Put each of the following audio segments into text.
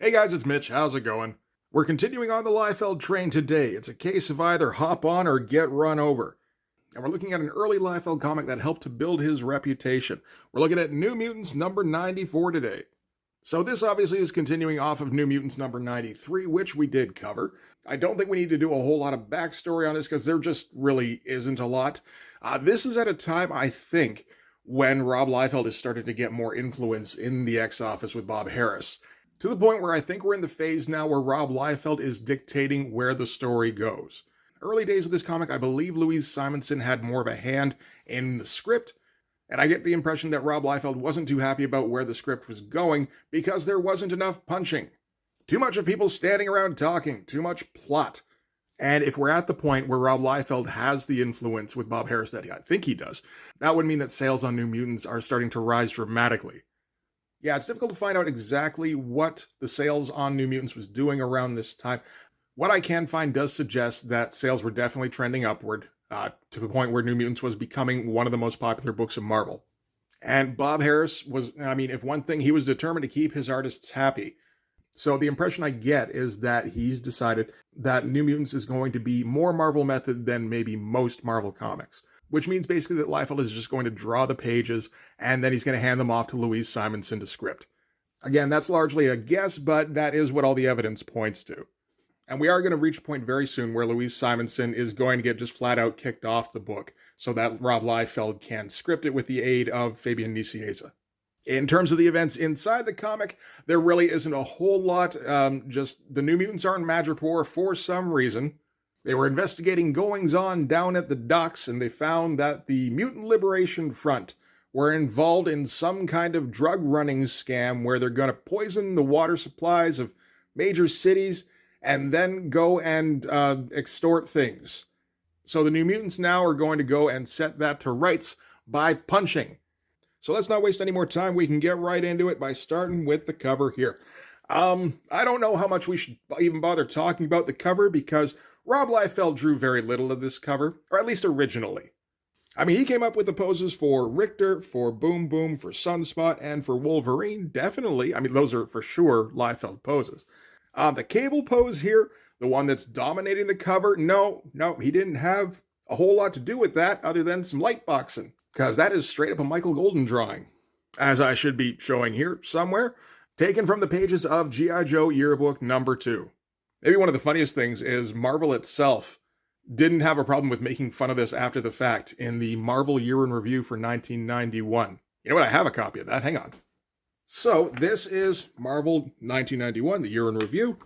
Hey guys, it's Mitch. How's it going? We're continuing on the Liefeld train today. It's a case of either hop on or get run over. And we're looking at an early Liefeld comic that helped to build his reputation. We're looking at New Mutants number 94 today. So this obviously is continuing off of New Mutants number 93, which we did cover. I don't think we need to do a whole lot of backstory on this because there just really isn't a lot. This is at a time, I think, when Rob Liefeld has started to get more influence in the X-Office with Bob Harras. To the point where I think we're in the phase now where Rob Liefeld is dictating where the story goes. Early days of this comic, I believe Louise Simonson had more of a hand in the script, and I get the impression that Rob Liefeld wasn't too happy about where the script was going because there wasn't enough punching. Too much of people standing around talking, too much plot. And if we're at the point where Rob Liefeld has the influence with Bob Harras that I think he does, that would mean that sales on New Mutants are starting to rise dramatically. Yeah, it's difficult to find out exactly what the sales on New Mutants was doing around this time. What I can find does suggest that sales were definitely trending upward to the point where New Mutants was becoming one of the most popular books of Marvel. And Bob Harras was, if one thing, he was determined to keep his artists happy. So the impression I get is that he's decided that New Mutants is going to be more Marvel method than maybe most Marvel comics. Which means basically that Liefeld is just going to draw the pages and then he's going to hand them off to Louise Simonson to script. Again, that's largely a guess, but that is what all the evidence points to. And we are going to reach a point very soon where Louise Simonson is going to get just flat out kicked off the book so that Rob Liefeld can script it with the aid of Fabian Nicieza. In terms of the events inside the comic, there really isn't a whole lot. Just the New Mutants are in Madripoor for some reason. They were investigating goings-on down at the docks, and they found that the Mutant Liberation Front were involved in some kind of drug-running scam where they're going to poison the water supplies of major cities and then go and extort things. So the New Mutants now are going to go and set that to rights by punching. So let's not waste any more time. We can get right into it by starting with the cover here. I don't know how much we should even bother talking about the cover because Rob Liefeld drew very little of this cover, or at least originally. He came up with the poses for Richter, for Boom Boom, for Sunspot, and for Wolverine, definitely. Those are for sure Liefeld poses. The Cable pose here, the one that's dominating the cover, no, he didn't have a whole lot to do with that other than some light boxing, because that is straight up a Michael Golden drawing, as I should be showing here somewhere, taken from the pages of G.I. Joe Yearbook number 2. Maybe one of the funniest things is Marvel itself didn't have a problem with making fun of this after the fact in the Marvel Year in Review for 1991. You know what? I have a copy of that. Hang on. So this is Marvel 1991, the Year in Review.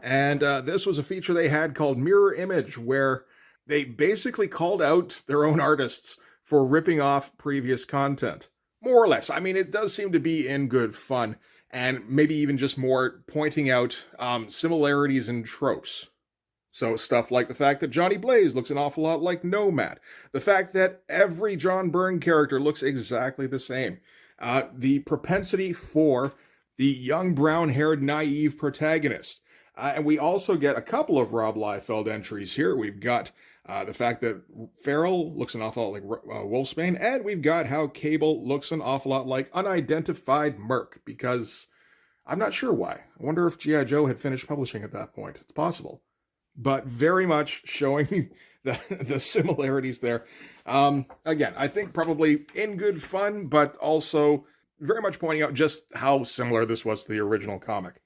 And this was a feature they had called Mirror Image, where they basically called out their own artists for ripping off previous content. More or less. It does seem to be in good fun. And maybe even just more pointing out similarities in tropes. So stuff like the fact that Johnny Blaze looks an awful lot like Nomad. The fact that every John Byrne character looks exactly the same. The propensity for the young brown-haired naive protagonist. And we also get a couple of Rob Liefeld entries here. We've got the fact that Farrell looks an awful lot like Wolfsbane, and we've got how Cable looks an awful lot like unidentified Merc, because I'm not sure why. I wonder if G.I. Joe had finished publishing at that point. It's possible. But very much showing the similarities there. Again, I think probably in good fun, but also very much pointing out just how similar this was to the original comic.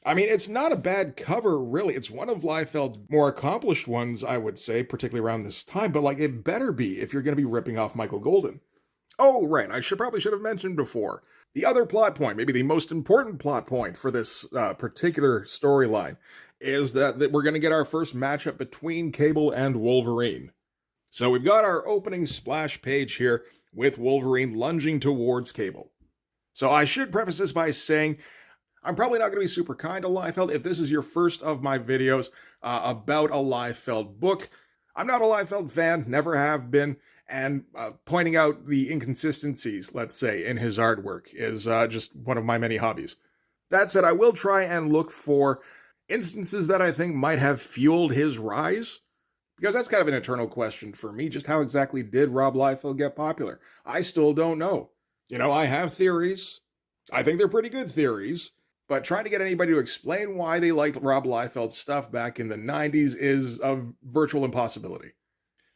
It's not a bad cover, really. It's one of Liefeld's more accomplished ones, I would say, particularly around this time. But, it better be if you're going to be ripping off Michael Golden. Oh, right. I probably should have mentioned before. The other plot point, maybe the most important plot point for this particular storyline, is that we're going to get our first matchup between Cable and Wolverine. So we've got our opening splash page here with Wolverine lunging towards Cable. So I should preface this by saying I'm probably not going to be super kind to Liefeld if this is your first of my videos about a Liefeld book. I'm not a Liefeld fan, never have been, and pointing out the inconsistencies, let's say, in his artwork is just one of my many hobbies. That said, I will try and look for instances that I think might have fueled his rise, because that's kind of an eternal question for me. Just how exactly did Rob Liefeld get popular? I still don't know. I have theories. I think they're pretty good theories. But trying to get anybody to explain why they liked Rob Liefeld's stuff back in the 90s is a virtual impossibility.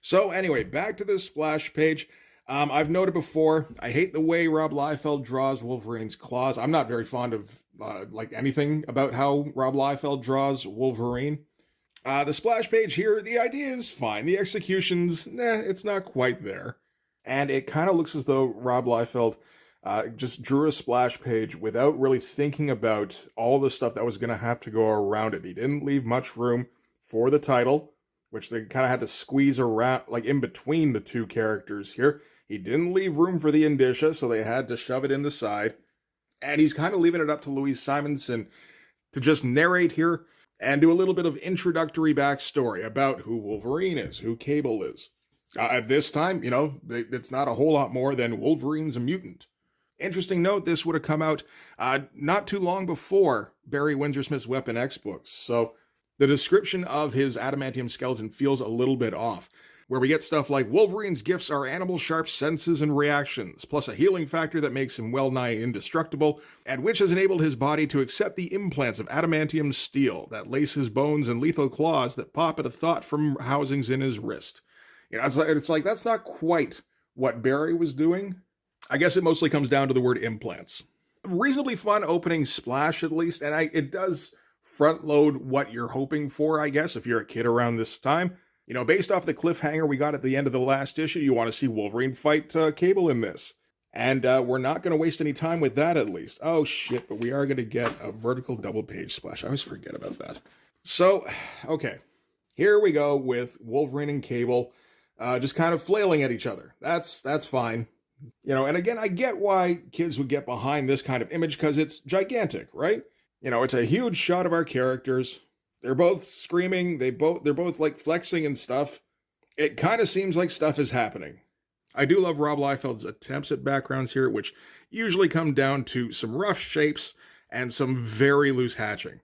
So anyway, back to this splash page. I've noted before, I hate the way Rob Liefeld draws Wolverine's claws. I'm not very fond of like anything about how Rob Liefeld draws Wolverine. The splash page here, the idea is fine. The execution's, it's not quite there. And it kind of looks as though Rob Liefeld just drew a splash page without really thinking about all the stuff that was going to have to go around it. He didn't leave much room for the title, which they kind of had to squeeze around, like in between the two characters here. He didn't leave room for the indicia, so they had to shove it in the side. And he's kind of leaving it up to Louise Simonson to just narrate here and do a little bit of introductory backstory about who Wolverine is, who Cable is. At this time, you know, it's not a whole lot more than Wolverine's a mutant. Interesting note, this would have come out not too long before Barry Windsor-Smith's Weapon X books, so the description of his adamantium skeleton feels a little bit off, where we get stuff like Wolverine's gifts are animal-sharp senses and reactions, plus a healing factor that makes him well-nigh indestructible, and which has enabled his body to accept the implants of adamantium steel that lace his bones and lethal claws that pop at a thought from housings in his wrist. You know, it's like that's not quite what Barry was doing. I guess it mostly comes down to the word implants. Reasonably fun opening splash, at least, and it does front-load what you're hoping for, I guess, if you're a kid around this time. You know, based off the cliffhanger we got at the end of the last issue, you want to see Wolverine fight Cable in this. And we're not going to waste any time with that, at least. Oh, shit, but we are going to get a vertical double-page splash. I always forget about that. So, okay. Here we go with Wolverine and Cable just kind of flailing at each other. That's fine. You know, and again, I get why kids would get behind this kind of image, because it's gigantic, right? You know, it's a huge shot of our characters. They're both screaming. They're both like flexing and stuff. It kind of seems like stuff is happening. I do love Rob Liefeld's attempts at backgrounds here, which usually come down to some rough shapes and some very loose hatching.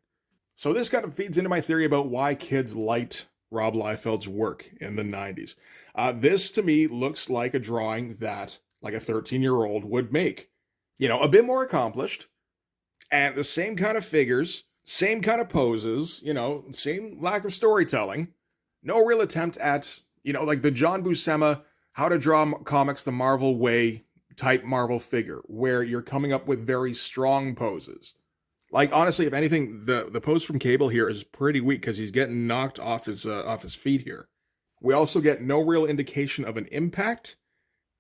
So this kind of feeds into my theory about why kids liked Rob Liefeld's work in the 90s. This, to me, looks like a drawing that like a 13-year-old would make. You know, a bit more accomplished, and the same kind of figures, same kind of poses, you know, same lack of storytelling. No real attempt at, you know, like the John Buscema, how to draw comics the Marvel way type Marvel figure, where you're coming up with very strong poses. Like, honestly, if anything, the pose from Cable here is pretty weak because he's getting knocked off his feet here. We also get no real indication of an impact.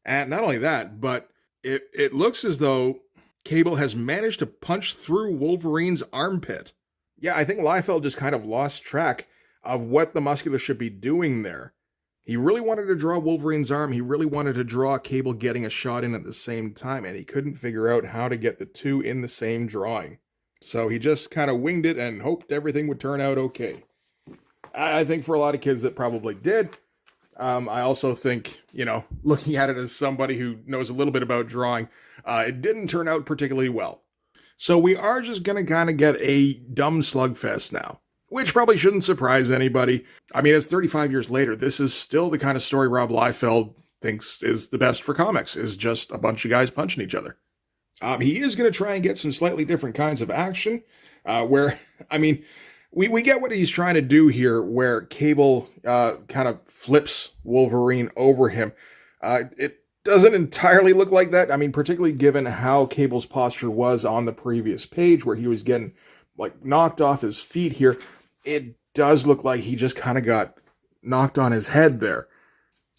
And not only that, but it looks as though Cable has managed to punch through Wolverine's armpit. Yeah, I think Liefeld just kind of lost track of what the muscular should be doing there. He really wanted to draw Wolverine's arm. He really wanted to draw Cable getting a shot in at the same time, and he couldn't figure out how to get the two in the same drawing. So he just kind of winged it and hoped everything would turn out okay. I think for a lot of kids that probably did. I also think, you know, looking at it as somebody who knows a little bit about drawing, it didn't turn out particularly well. So we are just going to kind of get a dumb slugfest now, which probably shouldn't surprise anybody. I mean, it's 35 years later. This is still the kind of story Rob Liefeld thinks is the best for comics, is just a bunch of guys punching each other. He is going to try and get some slightly different kinds of action, where, I mean, we get what he's trying to do here, where Cable kind of flips Wolverine over him. It doesn't entirely look like that. I mean, particularly given how Cable's posture was on the previous page, where he was getting like knocked off his feet here. It does look like he just kind of got knocked on his head there.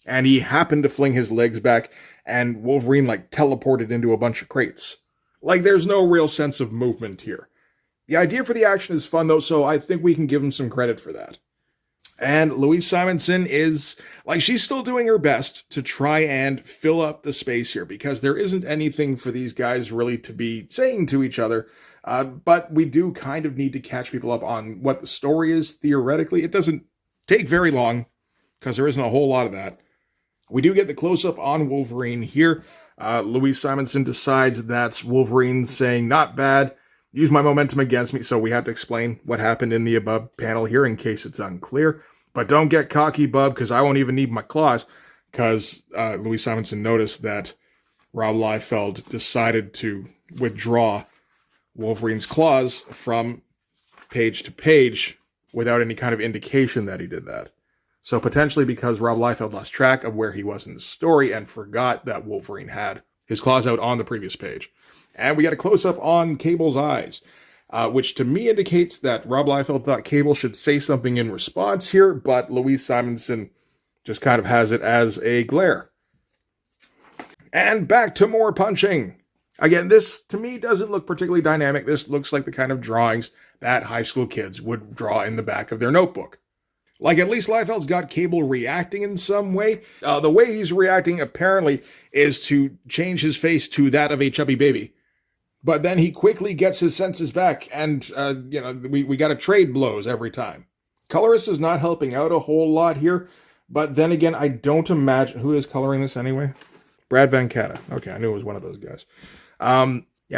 And he happened to fling his legs back, and Wolverine like teleported into a bunch of crates. Like, there's no real sense of movement here. The idea for the action is fun, though, so I think we can give him some credit for that. And Louise Simonson is, like, she's still doing her best to try and fill up the space here, because there isn't anything for these guys really to be saying to each other. But we do kind of need to catch people up on what the story is, theoretically. It doesn't take very long, because there isn't a whole lot of that. We do get the close-up on Wolverine here. Louise Simonson decides that's Wolverine saying, "Not bad. Use my momentum against me," so we have to explain what happened in the above panel here in case it's unclear. But don't get cocky, bub, because I won't even need my claws, because Louise Simonson noticed that Rob Liefeld decided to withdraw Wolverine's claws from page to page without any kind of indication that he did that. So potentially because Rob Liefeld lost track of where he was in the story and forgot that Wolverine had his claws out on the previous page. And we got a close-up on Cable's eyes, which to me indicates that Rob Liefeld thought Cable should say something in response here, but Louise Simonson just kind of has it as a glare. And back to more punching. Again, this to me doesn't look particularly dynamic. This looks like the kind of drawings that high school kids would draw in the back of their notebook. Like, at least Liefeld's got Cable reacting in some way. The way he's reacting, apparently, is to change his face to that of a chubby baby. But then he quickly gets his senses back, and, we got to trade blows every time. Colorist is not helping out a whole lot here, but then again, I don't imagine... Who is coloring this anyway? Brad Van Catta. Okay, I knew it was one of those guys.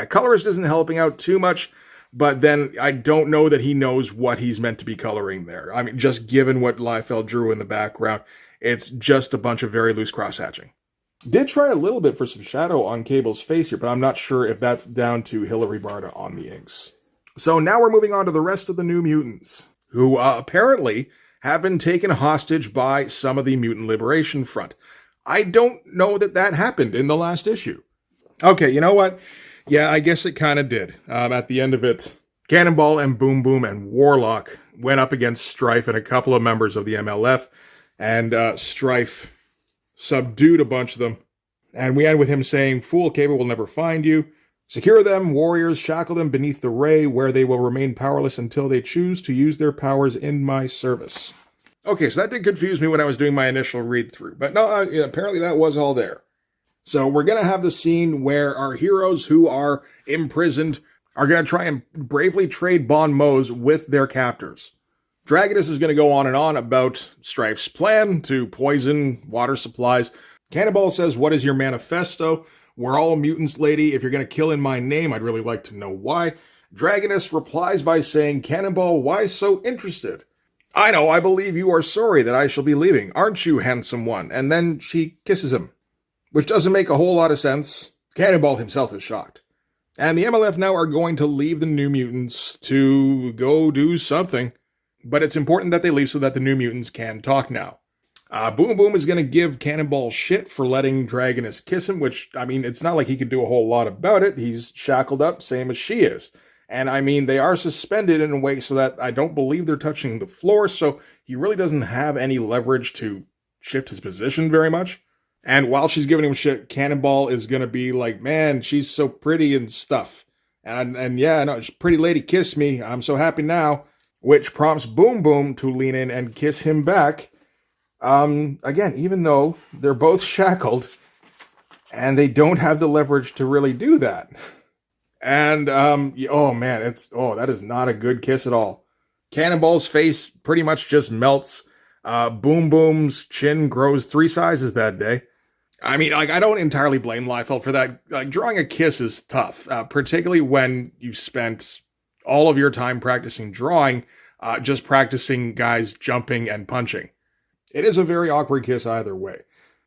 Colorist isn't helping out too much, but then I don't know that he knows what he's meant to be coloring there. I mean, just given what Liefeld drew in the background, it's just a bunch of very loose cross-hatching. Did try a little bit for some shadow on Cable's face here, but I'm not sure if that's down to Hilary Barta on the inks. So now we're moving on to the rest of the New Mutants, who apparently have been taken hostage by some of the Mutant Liberation Front. I don't know that happened in the last issue. Okay, you know what? Yeah, I guess it kind of did. At the end of it, Cannonball and Boom Boom and Warlock went up against Strife and a couple of members of the MLF, and Strife subdued a bunch of them. And we end with him saying, "Fool, Cable will never find you. Secure them, warriors, shackle them beneath the ray, where they will remain powerless until they choose to use their powers in my service." Okay, so that did confuse me when I was doing my initial read-through. But no, apparently that was all there. So we're going to have the scene where our heroes who are imprisoned are going to try and bravely trade bon mots with their captors. Dragonus is going to go on and on about Strife's plan to poison water supplies. Cannonball says, "What is your manifesto? We're all mutants, lady. If you're going to kill in my name, I'd really like to know why." Dragonus replies by saying, "Cannonball, why so interested? I know, I believe you are sorry that I shall be leaving. Aren't you, handsome one?" And then she kisses him, which doesn't make a whole lot of sense. Cannonball himself is shocked. And the MLF now are going to leave the New Mutants to go do something. But it's important that they leave so that the New Mutants can talk now. Boom Boom is going to give Cannonball shit for letting Dragonus kiss him, which, I mean, it's not like he could do a whole lot about it. He's shackled up, same as she is. And, I mean, they are suspended in a way so that I don't believe they're touching the floor, so he really doesn't have any leverage to shift his position very much. And while she's giving him shit, Cannonball is going to be like, "Man, she's so pretty and stuff. And yeah, no, pretty lady, kiss me. I'm so happy now." Which prompts Boom Boom to lean in and kiss him back. Again, even though they're both shackled and they don't have the leverage to really do that. And, oh man, that is not a good kiss at all. Cannonball's face pretty much just melts. Boom Boom's chin grows 3 sizes that day. I mean, like, I don't entirely blame Liefeld for that. Like, drawing a kiss is tough, particularly when you've spent all of your time practicing drawing, just practicing guys jumping and punching. It is a very awkward kiss either way.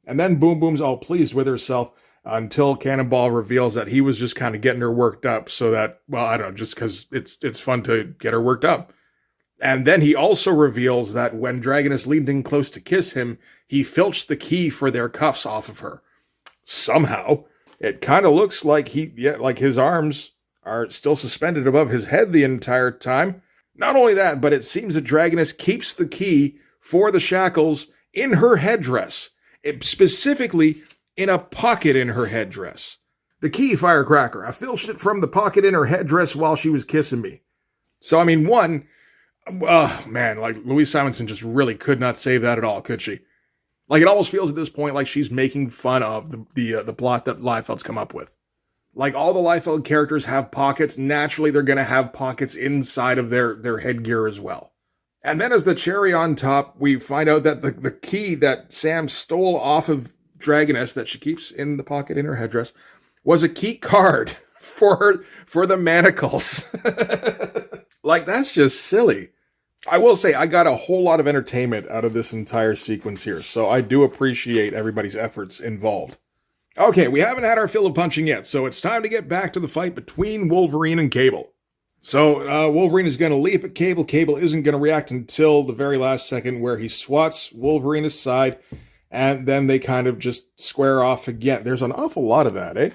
And then Boom Boom's all pleased with herself until Cannonball reveals that he was just kind of getting her worked up so that, well, I don't know, just because it's fun to get her worked up. And then he also reveals that when Dragonus leaned in close to kiss him, he filched the key for their cuffs off of her. Somehow, it kind of looks like his arms are still suspended above his head the entire time. Not only that, but it seems that Dragonus keeps the key for the shackles in her headdress, specifically in a pocket in her headdress. The key, firecracker. I filched it from the pocket in her headdress while she was kissing me. So, I mean, like, Louise Simonson just really could not save that at all, could she? Like, it almost feels at this point like she's making fun of the plot that Liefeld's come up with. Like, all the Liefeld characters have pockets. Naturally, they're going to have pockets inside of their headgear as well. And then as the cherry on top, we find out that the key that Sam stole off of Dragoness that she keeps in the pocket in her headdress was a key card for the manacles. Like, that's just silly. I will say, I got a whole lot of entertainment out of this entire sequence here, so I do appreciate everybody's efforts involved. Okay, we haven't had our fill of punching yet, so it's time to get back to the fight between Wolverine and Cable. So Wolverine is going to leap at Cable. Cable isn't going to react until the very last second, where he swats Wolverine aside, and then they kind of just square off again. There's an awful lot of that, eh?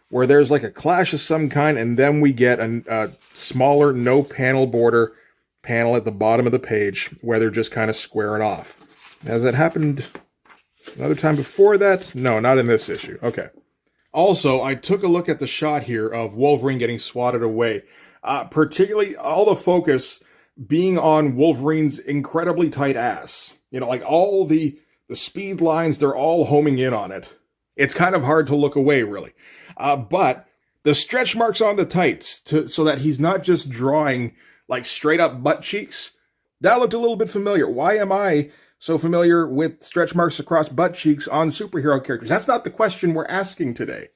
Where there's like a clash of some kind, and then we get a smaller no panel border panel at the bottom of the page where they're just kind of squaring off. Has that happened another time before that? No, not in this issue. Okay. Also, I took a look at the shot here of Wolverine getting swatted away. Particularly all the focus being on Wolverine's incredibly tight ass. You know, like all the speed lines, they're all homing in on it. It's kind of hard to look away, really. But the stretch marks on the tights, so that he's not just drawing like straight up butt cheeks, that looked a little bit familiar. Why am I so familiar with stretch marks across butt cheeks on superhero characters? That's not the question we're asking today.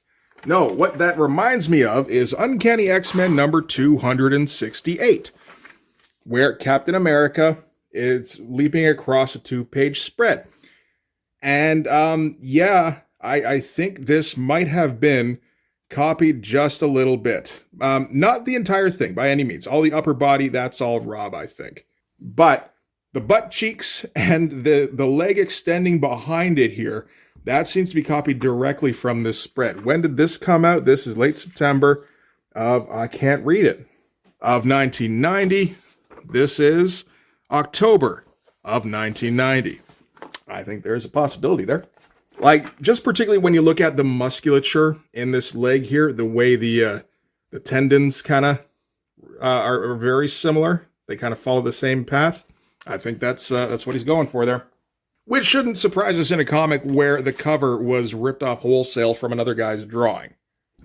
No, what that reminds me of is Uncanny X-Men number 268, where Captain America is leaping across a 2-page spread. And yeah, I think this might have been copied just a little bit. Not the entire thing, by any means. All the upper body, that's all Rob, I think. But the butt cheeks and the leg extending behind it here, that seems to be copied directly from this spread. When did this come out? This is late September of, I can't read it, of 1990. This is October of 1990. I think there's a possibility there. Like, just particularly when you look at the musculature in this leg here, the way the tendons kind of are very similar. They kind of follow the same path. I think that's what he's going for there. Which shouldn't surprise us in a comic where the cover was ripped off wholesale from another guy's drawing.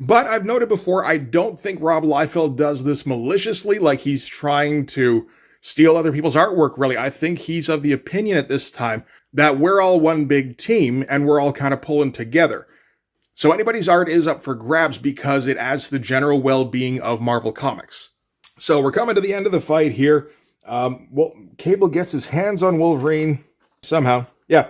But I've noted before, I don't think Rob Liefeld does this maliciously, like he's trying to steal other people's artwork, really. I think he's of the opinion at this time that we're all one big team and we're all kind of pulling together. So anybody's art is up for grabs because it adds to the general well-being of Marvel Comics. So we're coming to the end of the fight here. Well, Cable gets his hands on Wolverine somehow. Yeah.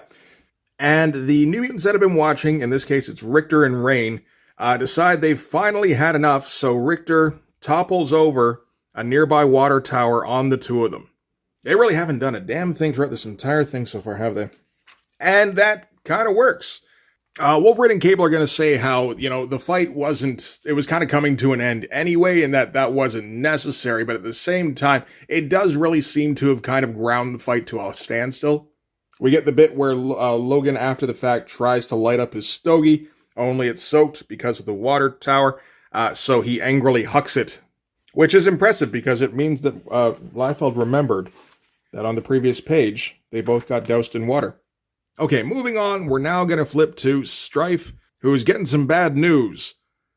And the New Mutants that have been watching, in this case it's Richter and Rain, decide they've finally had enough, so Richter topples over a nearby water tower on the two of them. They really haven't done a damn thing throughout this entire thing so far, have they? And that kind of works. Wolverine and Cable are going to say how, you know, the fight it was kind of coming to an end anyway, and that wasn't necessary, but at the same time, it does really seem to have kind of ground the fight to a standstill. We get the bit where Logan, after the fact, tries to light up his stogie, only it's soaked because of the water tower, so he angrily hucks it, which is impressive because it means that Liefeld remembered that on the previous page, they both got doused in water. Okay, moving on, we're now going to flip to Strife, who is getting some bad news.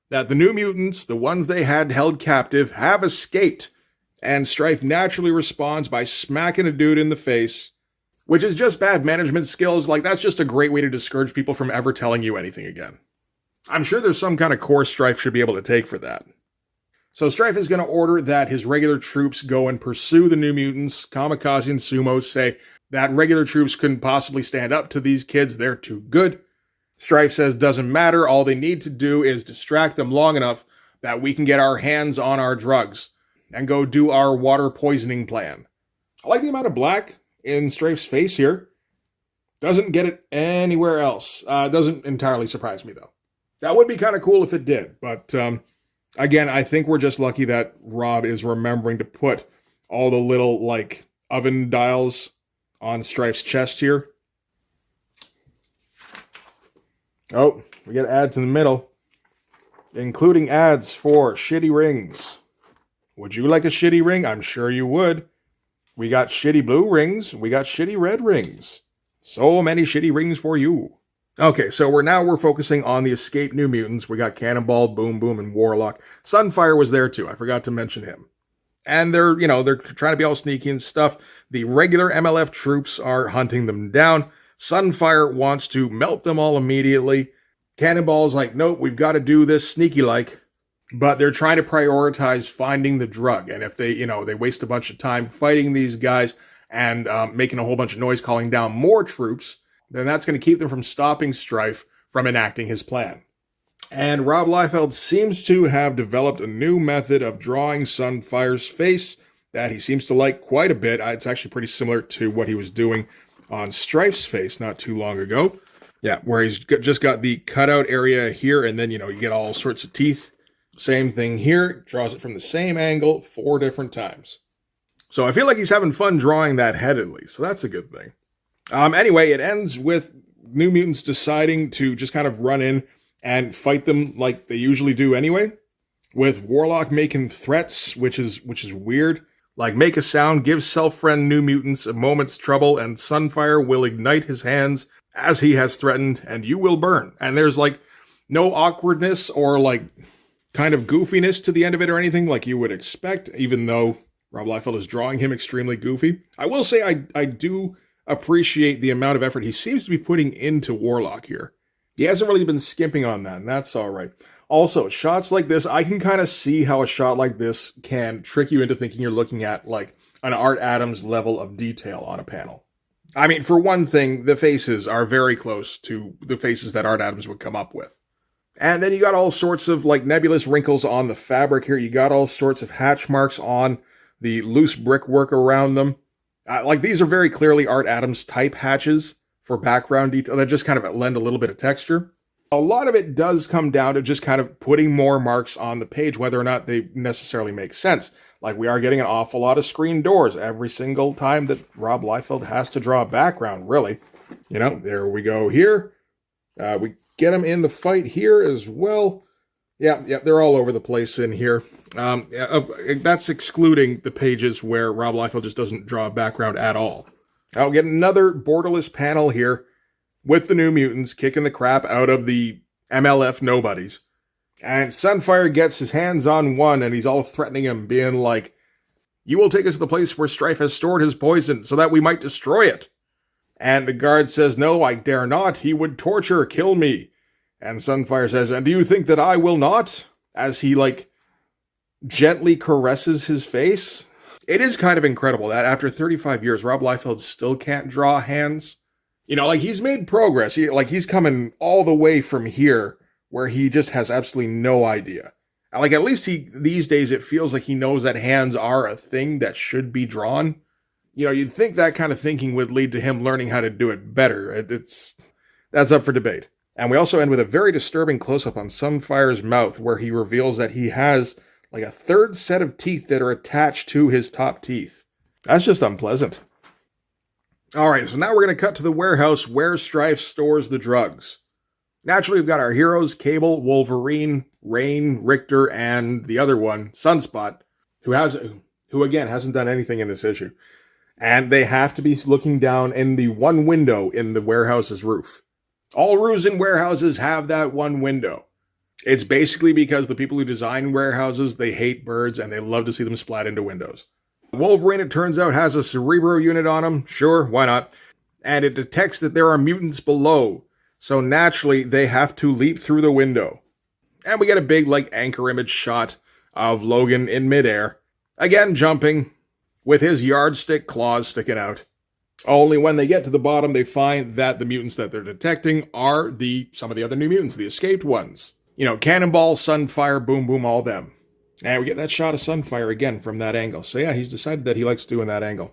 That the New Mutants, the ones they had held captive, have escaped. And Strife naturally responds by smacking a dude in the face, which is just bad management skills. Like, that's just a great way to discourage people from ever telling you anything again. I'm sure there's some kind of course Strife should be able to take for that. So Strife is going to order that his regular troops go and pursue the New Mutants. Kamikaze and Sumo say that regular troops couldn't possibly stand up to these kids. They're too good. Strife says doesn't matter. All they need to do is distract them long enough that we can get our hands on our drugs and go do our water poisoning plan. I like the amount of black in Strife's face here. Doesn't get it anywhere else. Doesn't entirely surprise me, though. That would be kind of cool if it did. But again, I think we're just lucky that Rob is remembering to put all the little, like, oven dials on Strife's chest here. Oh, we get ads in the middle, including ads for shitty rings. Would you like a shitty ring? I'm sure you would. We got shitty blue rings. We got shitty red rings. So many shitty rings for you. Okay, so we're focusing on the escaped New Mutants. We got Cannonball, Boom Boom, and Warlock. Sunfire was there too. I forgot to mention him. And they're trying to be all sneaky and stuff. The regular MLF troops are hunting them down. Sunfire wants to melt them all immediately. Cannonball's like, nope, we've got to do this sneaky-like. But they're trying to prioritize finding the drug. And if they waste a bunch of time fighting these guys and making a whole bunch of noise calling down more troops, then that's going to keep them from stopping Strife from enacting his plan. And Rob Liefeld seems to have developed a new method of drawing Sunfire's face that he seems to like quite a bit. It's actually pretty similar to what he was doing on Strife's face not too long ago. Yeah, where he's just got the cutout area here, and then, you get all sorts of teeth. Same thing here. Draws it from the same angle 4 different times. So I feel like he's having fun drawing that head at least, so that's a good thing. Anyway, it ends with New Mutants deciding to just kind of run in and fight them like they usually do anyway, with Warlock making threats, which is weird. Like, make a sound, give self-friend New Mutants a moment's trouble, and Sunfire will ignite his hands as he has threatened, and you will burn. And there's, like, no awkwardness or, like, kind of goofiness to the end of it or anything like you would expect, even though Rob Liefeld is drawing him extremely goofy. I will say I do appreciate the amount of effort he seems to be putting into Warlock here. He hasn't really been skimping on that, and that's all right. Also, shots like this, I can kind of see how a shot like this can trick you into thinking you're looking at, like, an Art Adams level of detail on a panel. I mean, for one thing, the faces are very close to the faces that Art Adams would come up with. And then you got all sorts of, like, nebulous wrinkles on the fabric here. You got all sorts of hatch marks on the loose brickwork around them. Like, these are very clearly Art Adams type hatches for background detail that just kind of lend a little bit of texture. A lot of it does come down to just kind of putting more marks on the page, whether or not they necessarily make sense. Like, we are getting an awful lot of screen doors every single time that Rob Liefeld has to draw a background, really. There we go here. We get them in the fight here as well. Yeah, they're all over the place in here. That's excluding the pages where Rob Liefeld just doesn't draw a background at all. I'll get another borderless panel here with the New Mutants kicking the crap out of the MLF nobodies. And Sunfire gets his hands on one, and he's all threatening him, being like, "You will take us to the place where Strife has stored his poison, so that we might destroy it." And the guard says, "No, I dare not. He would torture, kill me." And Sunfire says, "And do you think that I will not?" As he, like, gently caresses his face. It is kind of incredible that after 35 years, Rob Liefeld still can't draw hands. Like, he's made progress. He's coming all the way from here, where he just has absolutely no idea. Like, at least these days, it feels like he knows that hands are a thing that should be drawn. You'd think that kind of thinking would lead to him learning how to do it better. That's up for debate. And we also end with a very disturbing close-up on Sunfire's mouth, where he reveals that he has, like, a third set of teeth that are attached to his top teeth. That's just unpleasant. Alright, so now we're going to cut to the warehouse where Strife stores the drugs. Naturally, we've got our heroes, Cable, Wolverine, Rain, Richter, and the other one, Sunspot, who again hasn't done anything in this issue. And they have to be looking down in the one window in the warehouse's roof. All roofs in warehouses have that one window. It's basically because the people who design warehouses, they hate birds and they love to see them splat into windows. Wolverine, it turns out, has a Cerebro unit on him. Sure, why not? And it detects that there are mutants below. So naturally, they have to leap through the window. And we get a big, like, anchor image shot of Logan in midair. Again, jumping, with his yardstick claws sticking out. Only when they get to the bottom, they find that the mutants that they're detecting are some of the other New Mutants, the escaped ones. Cannonball, Sunfire, Boom Boom, all them. And we get that shot of Sunfire again from that angle. So yeah, he's decided that he likes doing that angle.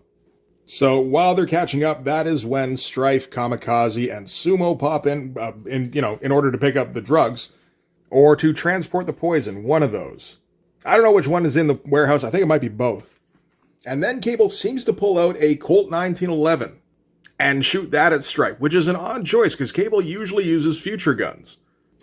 So while they're catching up, that is when Strife, Kamikaze, and Sumo pop in order to pick up the drugs, or to transport the poison, one of those. I don't know which one is in the warehouse. I think it might be both. And then Cable seems to pull out a Colt 1911 and shoot that at Strife, which is an odd choice because Cable usually uses future guns.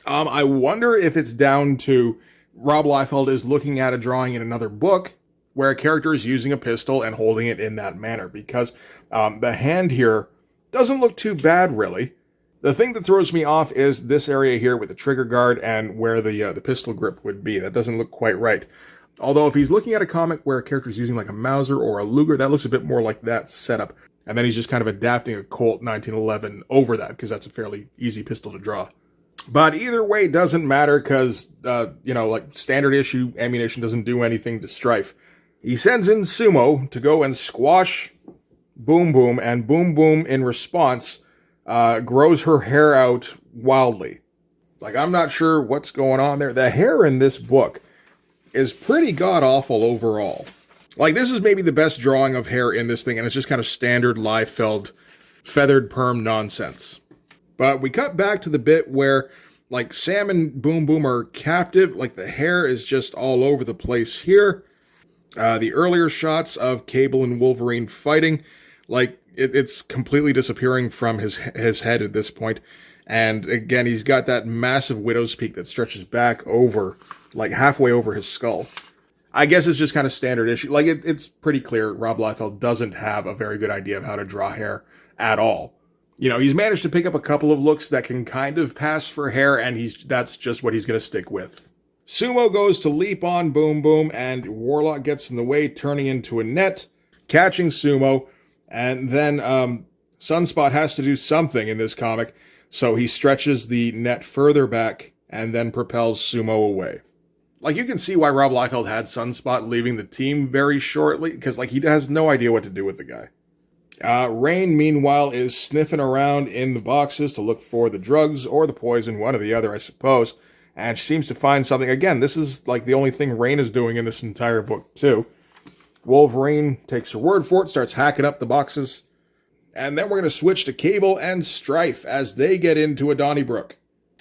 I wonder if it's down to Rob Liefeld is looking at a drawing in another book where a character is using a pistol and holding it in that manner, because the hand here doesn't look too bad, really. The thing that throws me off is this area here with the trigger guard and where the pistol grip would be. That doesn't look quite right. Although if he's looking at a comic where a character's using like a Mauser or a Luger, that looks a bit more like that setup. And then he's just kind of adapting a Colt 1911 over that, because that's a fairly easy pistol to draw. But either way, it doesn't matter, because, like standard issue ammunition doesn't do anything to Strife. He sends in Sumo to go and squash Boom Boom, and Boom Boom, in response, grows her hair out wildly. Like, I'm not sure what's going on there. The hair in this book is pretty god-awful overall. Like, this is maybe the best drawing of hair in this thing, and it's just kind of standard Liefeld feathered perm nonsense. But we cut back to the bit where, like, Sam and Boom Boom are captive. Like, the hair is just all over the place here. The earlier shots of Cable and Wolverine fighting, like, it's completely disappearing from his head at this point. And again, he's got that massive widow's peak that stretches back over, like, halfway over his skull. I guess it's just kind of standard issue. Like, it's pretty clear Rob Liefeld doesn't have a very good idea of how to draw hair at all. You know, he's managed to pick up a couple of looks that can kind of pass for hair, and that's just what he's going to stick with. Sumo goes to leap on Boom Boom, and Warlock gets in the way, turning into a net, catching Sumo, and then Sunspot has to do something in this comic, so he stretches the net further back and then propels Sumo away. Like, you can see why Rob Liefeld had Sunspot leaving the team very shortly, because, like, he has no idea what to do with the guy. Rain, meanwhile, is sniffing around in the boxes to look for the drugs or the poison, one or the other, I suppose. And she seems to find something. Again, this is like the only thing Rain is doing in this entire book, too. Wolverine takes her word for it, starts hacking up the boxes. And then we're going to switch to Cable and Strife as they get into a Donnybrook.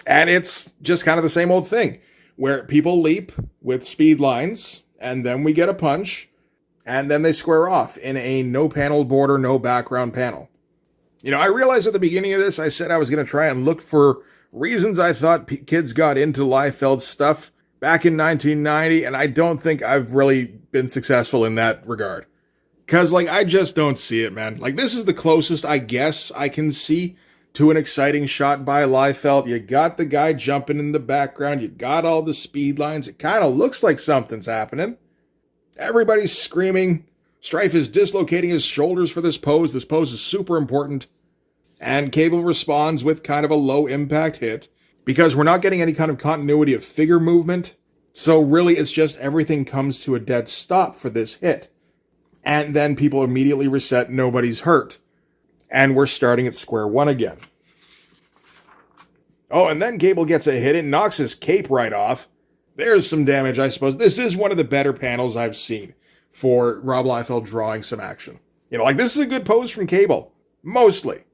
And it's just kind of the same old thing, where people leap with speed lines, and then we get a punch, and then they square off in a no panel border, no background panel. You know, I realized at the beginning of this, I said I was going to try and look for reasons I thought kids got into Liefeld's stuff back in 1990, and I don't think I've really been successful in that regard. Because, like, I just don't see it, man. Like, this is the closest, I guess, I can see to an exciting shot by Liefeld. You got the guy jumping in the background. You got all the speed lines. It kind of looks like something's happening. Everybody's screaming. Strife is dislocating his shoulders for this pose. This pose is super important. And Cable responds with kind of a low-impact hit, because we're not getting any kind of continuity of figure movement. So really, it's just everything comes to a dead stop for this hit. And then people immediately reset, nobody's hurt. And we're starting at square one again. Oh, and then Cable gets a hit and knocks his cape right off. There's some damage, I suppose. This is one of the better panels I've seen for Rob Liefeld drawing some action. You know, like, this is a good pose from Cable. Mostly.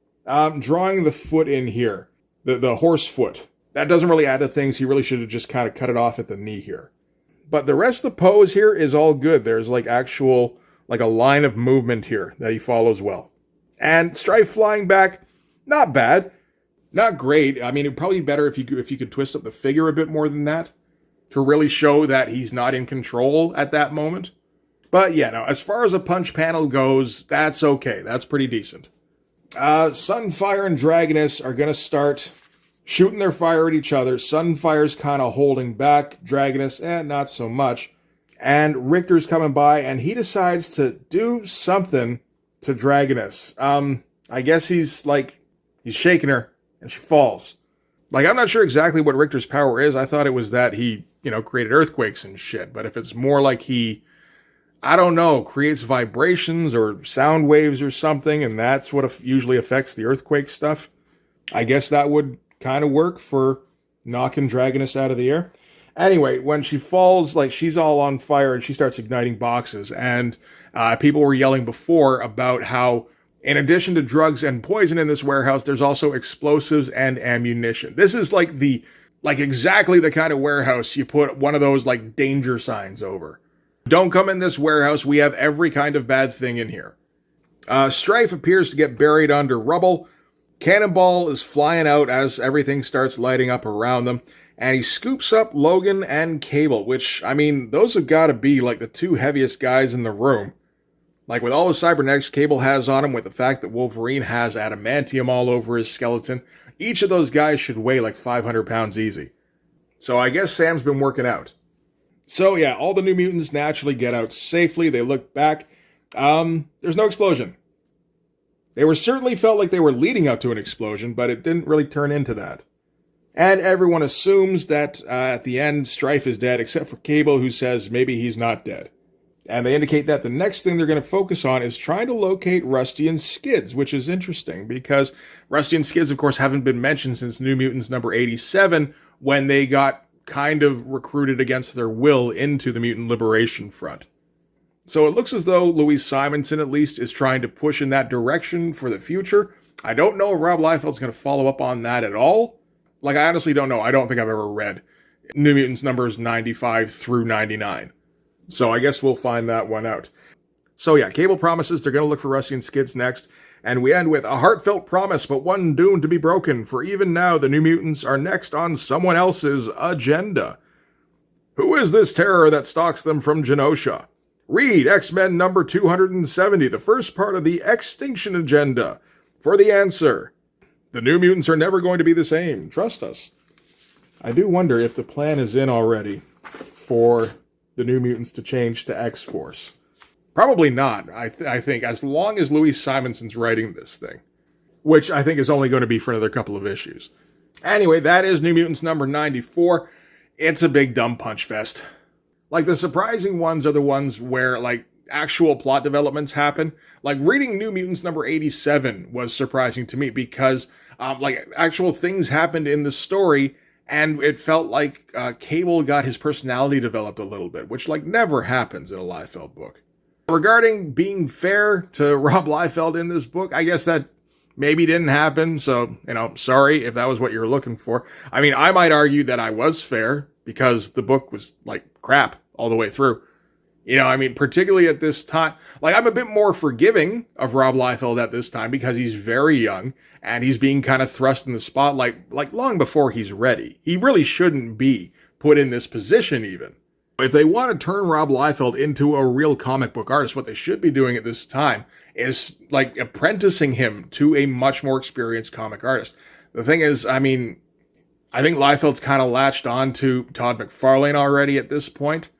Drawing the foot in here. The horse foot. That doesn't really add to things. He really should have just kind of cut it off at the knee here. But the rest of the pose here is all good. There's, like, actual, like, a line of movement here that he follows well. And Strife flying back, not bad. Not great. I mean, it'd probably be better if you could twist up the figure a bit more than that, to really show that he's not in control at that moment. But yeah, no, as far as a punch panel goes, that's okay. That's pretty decent. Sunfire and Dragoness are going to start shooting their fire at each other. Sunfire's kind of holding back. Dragoness, not so much. And Richter's coming by, and he decides to do something to Dragoness. I guess he's shaking her, and she falls. Like, I'm not sure exactly what Richter's power is. I thought it was that he, created earthquakes and shit. But if it's more like he, I don't know, creates vibrations or sound waves or something, and that's what usually affects the earthquake stuff, I guess that would kind of work for knocking Dragoness out of the air. Anyway, when she falls, like, she's all on fire and she starts igniting boxes. And people were yelling before about how, in addition to drugs and poison in this warehouse, there's also explosives and ammunition. This is exactly the kind of warehouse you put one of those, like, danger signs over. Don't come in this warehouse. We have every kind of bad thing in here. Strife appears to get buried under rubble. Cannonball is flying out as everything starts lighting up around them. And he scoops up Logan and Cable, which, I mean, those have got to be, like, the two heaviest guys in the room. Like, with all the cybernetics Cable has on him, with the fact that Wolverine has adamantium all over his skeleton, each of those guys should weigh like 500 pounds easy. So I guess Sam's been working out. So yeah, all the New Mutants naturally get out safely. They look back. There's no explosion. They certainly felt like they were leading up to an explosion, but it didn't really turn into that. And everyone assumes that at the end, Strife is dead, except for Cable, who says maybe he's not dead. And they indicate that the next thing they're going to focus on is trying to locate Rusty and Skids, which is interesting because Rusty and Skids, of course, haven't been mentioned since New Mutants number 87, when they got kind of recruited against their will into the Mutant Liberation Front. So it looks as though Louise Simonson, at least, is trying to push in that direction for the future. I don't know if Rob Liefeld's going to follow up on that at all. Like, I honestly don't know. I don't think I've ever read New Mutants numbers 95 through 99. So I guess we'll find that one out. So yeah, Cable promises they're going to look for Rusty and Skids next. And we end with a heartfelt promise, but one doomed to be broken. For even now, the New Mutants are next on someone else's agenda. Who is this terror that stalks them from Genosha? Read X-Men number 270, the first part of the Extinction Agenda, for the answer. The New Mutants are never going to be the same. Trust us. I do wonder if the plan is in already for the New Mutants to change to X-Force. Probably not, I think, as long as Louise Simonson's writing this thing. Which I think is only going to be for another couple of issues. Anyway, that is New Mutants number 94. It's a big dumb punch fest. Like, the surprising ones are the ones where, like, actual plot developments happen. Like, reading New Mutants number 87 was surprising to me because, like, actual things happened in the story. And it felt like Cable got his personality developed a little bit, which, like, never happens in a Liefeld book. Regarding being fair to Rob Liefeld in this book, I guess that maybe didn't happen. So, you know, sorry if that was what you were looking for. I mean, I might argue that I was fair because the book was, like, crap all the way through. You know, I mean, particularly at this time, like, I'm a bit more forgiving of Rob Liefeld at this time because he's very young and he's being kind of thrust in the spotlight, like, long before he's ready. He really shouldn't be put in this position even. If they want to turn Rob Liefeld into a real comic book artist, what they should be doing at this time is, like, apprenticing him to a much more experienced comic artist. The thing is, I mean, I think Liefeld's kind of latched on to Todd McFarlane already at this point.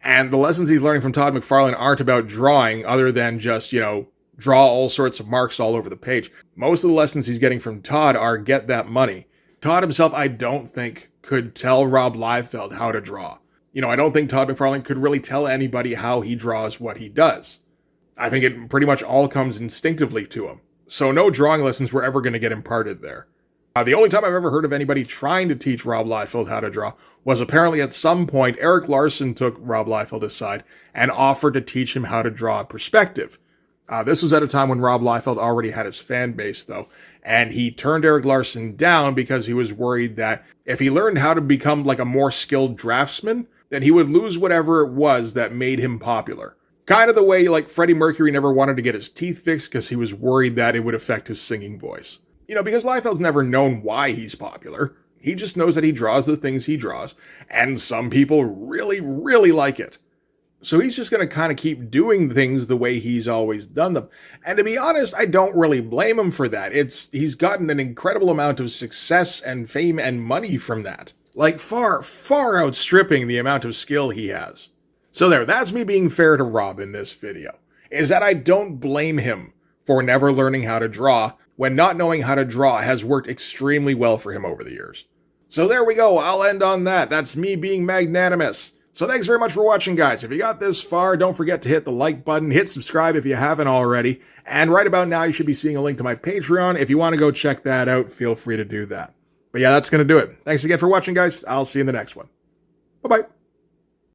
And the lessons he's learning from Todd McFarlane aren't about drawing other than just, you know, draw all sorts of marks all over the page. Most of the lessons he's getting from Todd are get that money. Todd himself, I don't think, could tell Rob Liefeld how to draw. You know, I don't think Todd McFarlane could really tell anybody how he draws what he does. I think it pretty much all comes instinctively to him. So no drawing lessons were ever going to get imparted there. The only time I've ever heard of anybody trying to teach Rob Liefeld how to draw was apparently at some point Eric Larson took Rob Liefeld aside and offered to teach him how to draw perspective. This was at a time when Rob Liefeld already had his fan base, though, and he turned Eric Larson down because he was worried that if he learned how to become like a more skilled draftsman, then he would lose whatever it was that made him popular. Kind of the way, like, Freddie Mercury never wanted to get his teeth fixed because he was worried that it would affect his singing voice. You know, because Liefeld's never known why he's popular. He just knows that he draws the things he draws, and some people really, really like it. So he's just going to kind of keep doing things the way he's always done them. And to be honest, I don't really blame him for that. He's gotten an incredible amount of success and fame and money from that. Like, far, far outstripping the amount of skill he has. So there, that's me being fair to Rob in this video. Is that I don't blame him for never learning how to draw, when not knowing how to draw has worked extremely well for him over the years. So there we go, I'll end on that. That's me being magnanimous. So thanks very much for watching, guys. If you got this far, don't forget to hit the like button, hit subscribe if you haven't already, and right about now you should be seeing a link to my Patreon. If you want to go check that out, feel free to do that. But yeah, that's going to do it. Thanks again for watching, guys. I'll see you in the next one. Bye-bye.